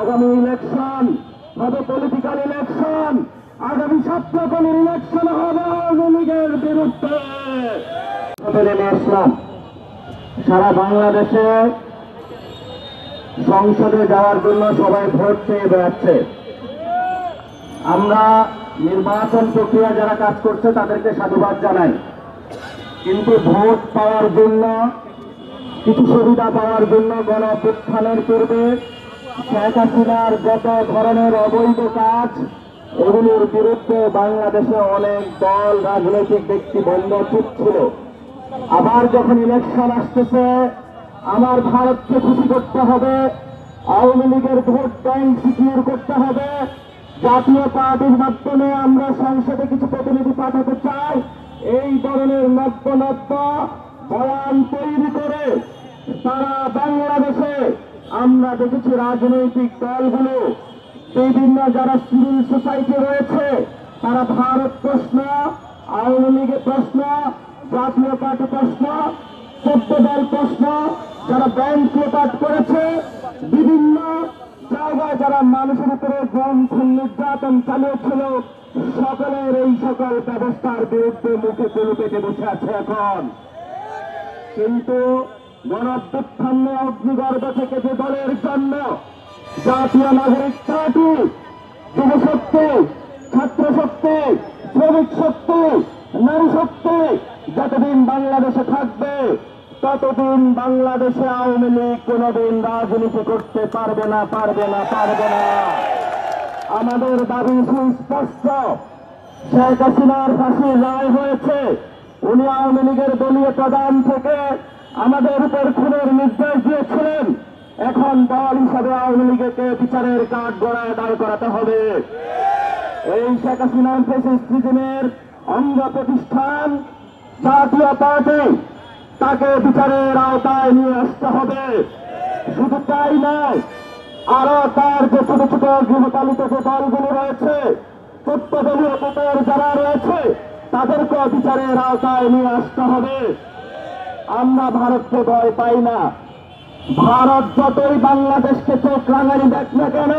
আগামী ইলেকশন হবে political election. আগামী ছাত্রদলের ইলেকশন হবে আওয়ামী লীগের বিরুদ্ধে। নেমে আসলাম সারা বাংলাদেশে সংসদে যাওয়ার জন্য সবাই ভোট চেয়ে বেড়াচ্ছে। আমরা নির্বাচন প্রক্রিয়া যারা কাজ করছে তাদেরকে সাধুবাদ জানাই, কিন্তু ভোট পাওয়ার জন্য, কিছু সুবিধা পাওয়ার জন্য গণঅভ্যুত্থানের পূর্বে শেখ হাসিনার যত ধরনের অবৈধ কাজ, এগুলোর বিরুদ্ধে বাংলাদেশে অনেক দল, রাজনৈতিক ব্যক্তি বন্ধ চুপ ছিল। আবার যখন ইলেকশন আসতেছে, আমার ভারতকে খুশি করতে হবে, আওয়ামী লীগের ভোট ব্যাংক সিকিউর করতে হবে, জাতীয় পার্টির মাধ্যমে আমরা সংসদে কিছু প্রতিনিধি পাঠাতে চাই। এই ধরনের নব্য বয়ান তৈরি করে তারা বাংলাদেশে, আমরা দেখেছি রাজনৈতিক দলগুলো, বিভিন্ন যারা সিভিল সোসাইটি রয়েছে, তারা ভারত প্রশ্ন, আওয়ামী লীগের প্রশ্ন, জাতীয় পার্টি প্রশ্ন, 14 দল প্রশ্ন, যারা ব্যাংক লোপাট করেছে, বিভিন্ন জায়গায় যারা মানুষের উপরে খুন নির্যাতন চালিয়েছিল, সকলের এই সকল ব্যবস্থার বিরুদ্ধে মুখে কুলু পেটে বসে আছে এখন। কিন্তু গণঅভ্যুত্থানে অগ্নিগর্ভ থেকে যে দলের জন্য জাতীয় নাগরিক পার্টি, যুবশক্তি, ছাত্র শক্তি, শ্রমিক শক্তি, নারী শক্তি যতদিন বাংলাদেশে থাকবে, ততদিন বাংলাদেশে আওয়ামী লীগ কোনদিন রাজনীতি করতে পারবে না, পারবে না, পারবে না। আমাদের দাবি সুস্পষ্ট। শেখ হাসিনার ফাঁসির রায় হয়েছে, উনি আওয়ামী লীগের দলীয় প্রধান থেকে আমাদের উপর খুনের নির্দেশ দিয়েছিলেন। এখন দল হিসাবে আওয়ামী লীগকে বিচারের কাঠ গড়ায় দাঁড় করাতে হবে। এই শেখ হাসিনার ফ্যাসিস্ট রিজিমের অঙ্গ প্রতিষ্ঠান জাতীয় পার্টি, তাকে বিচারের আওতায় নিয়ে আসতে হবে। শুধু তাই নয়, আরো তার যে ছোট ছোট গৃহপালিত যে দলগুলো রয়েছে, 14 দলীয় ভোটার যারা রয়েছে, তাদেরকে বিচারের আওতায় নিয়ে আসতে হবে। আমরা ভারতকে ভয় পাই না। ভারত যতই বাংলাদেশকে চোখ রাঙানি দেখ না কেন,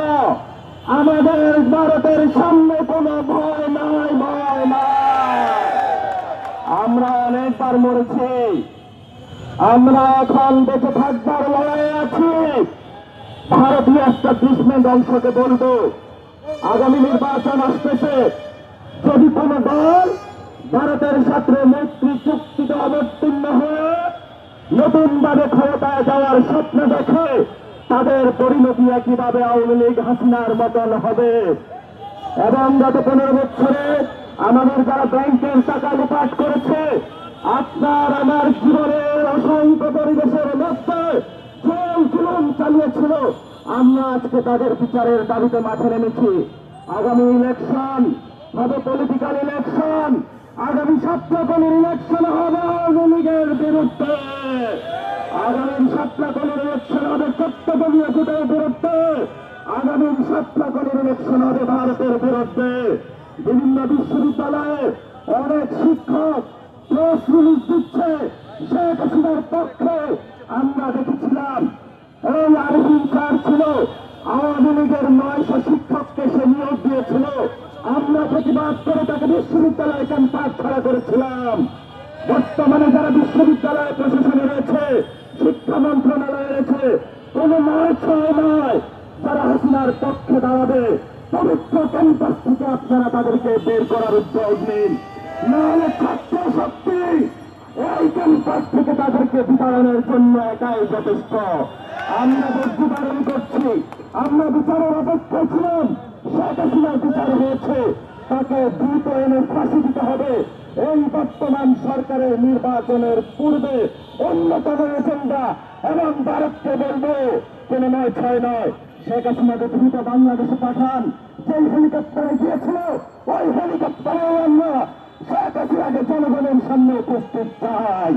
আমাদের ভারতের সামনে কোনো ভয় নাই, ভয় নাই। আমরা অনেকবার মরেছি, আমরা এখন বেঁচে থাকবার লড়াই আছি। ভারতীয় এস্টাবলিশমেন্ট অংশকে বলবো, আগামী নির্বাচন আসতেছে, যদি কোন দল ভারতের সাথে মৈত্রী চুক্তিতে অবতীর্ণ হয়ে নতুনভাবে ক্ষমতায় যাওয়ার স্বপ্ন দেখে, তাদের পরিণতি একইভাবে আওয়ামী লীগ হাসিনার মতন হবে। এবং গত 15 বছরে আমাদের যারা ব্যাংকের টাকা লুপাট করেছে, আপনার আমার জীবনের অসংখ্য পরিবেশের মধ্যে জুলুম চালিয়েছিল, আমরা আজকে তাদের বিচারের দাবিতে মাঠে নেমেছি। আগামী ইলেকশন হবে পলিটিক্যাল ইলেকশন। আগামী ছাত্রদলের ইলেকশন হবে আওয়ামী লীগের বিরুদ্ধে। আগামী ছাত্রদলের ইলেকশন হবে 14 দলীয় জোটের বিরুদ্ধে। আগামী ছাত্রদলের ইলেকশন হবে ভারতের বিরুদ্ধে। বিভিন্ন বিশ্ববিদ্যালয়ে অনেক শিক্ষক প্রেস রিলিজ দিচ্ছে শেখ হাসিনার পক্ষে। আমরা দেখেছিলাম এই আরিফিন স্যার ছিল, আওয়ামী লীগের 900 শিক্ষককে সে নিয়োগ দিয়েছিল। আমরা প্রতিবাদ করে তাকে বিশ্ববিদ্যালয় ক্যাম্পাস ছাড়া করেছিলাম। বর্তমানে যারা বিশ্ববিদ্যালয় প্রশাসনে রয়েছে, শিক্ষা মন্ত্রণালয়ে রয়েছে, কোন 9-6 নয়, যারা হাসিনার পক্ষে দাঁড়াবে, পবিত্র ক্যাম্পাস থেকে আপনারা তাদেরকে বের করার উদ্যোগ নিন। নাহলে ছাত্র শক্তি এই ক্যাম্পাস থেকে তাদেরকে বিতরণের জন্য একাই যথেষ্ট। আমরা বিতরণ করছি, আমরা বিচারের অপেক্ষায় ছিলাম। শেখ হাসিনার বিচার হয়েছে, তাকে দ্রুত এনে ফাঁসি দিতে হবে। এই বর্তমান সরকারের নির্বাচনের পূর্বে অন্যতম এজেন্ডা। এবং ভারতকে বলবো, কোন 9-6 নয়, শেখ হাসিনাকে দ্রুত বাংলাদেশে পাঠান। যেই হেলিকপ্টারে গিয়েছিল, ওই হেলিকপ্টারেও আমরা শেখ হাসিনাকে জনগণের সামনে উপস্থিত চাই।